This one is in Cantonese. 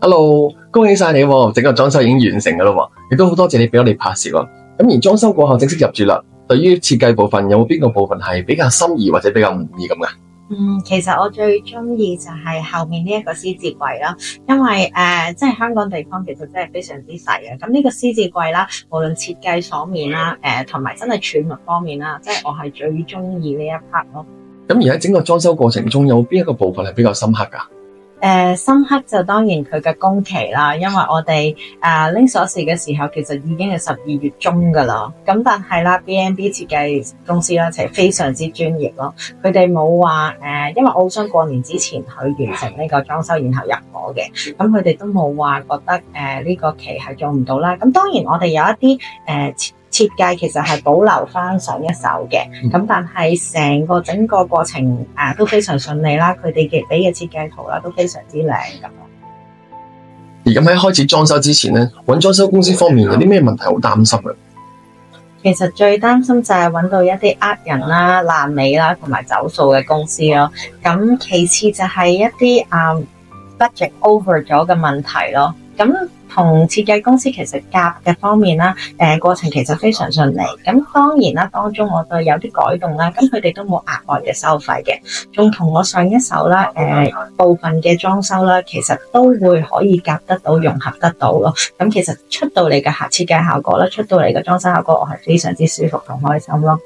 Hello，恭喜晒你喎！整個裝修已經完成噶啦喎，亦都好多謝你俾我哋拍攝啊。咁而裝修過後正式入住啦，對於設計部分有冇邊個部分係比較心儀或者比較滿意咁噶？其實我最中意就係後面呢一個獅子櫃啦，因為即係香港地方其實真係非常之細嘅。咁呢個獅子櫃啦，無論設計方面啦，同埋真係儲物方面啦，即係我係最中意呢一 part 咯。咁而喺整個裝修過程中，有邊一個部分係比較深刻噶？深刻就當然佢嘅工期啦，因為我哋拎鎖匙嘅時候，其實已經係12月中噶啦。咁但係啦，B&B 設計公司啦，其實非常之專業咯。佢哋冇話因為我好想過年之前去完成呢個裝修，然後入伙嘅。咁佢哋都冇話覺得呢個期係做唔到啦。咁當然我哋有一啲設計其實係保留翻上一手嘅，咁但係整個過程都非常順利啦，佢哋俾嘅設計圖啦都非常之靚咁。而咁喺開始裝修之前咧，揾裝修公司方面有啲咩問題好擔心啊？其實最擔心就係揾到一啲呃人啦、爛尾啦同埋走數嘅公司咯。咁其次就係一啲budget over 咗嘅問題咯。咁同設計公司其實夾嘅方面啦，過程其實非常順利。咁當然啦，當中我都有啲改動啦，咁佢哋都冇額外嘅收費嘅，仲同我上一手啦，部分嘅裝修啦，其實都會可以夾得到、融合得到咯。咁其實出到嚟嘅設計效果啦，出到嚟嘅裝修效果，我係非常之舒服同開心咯。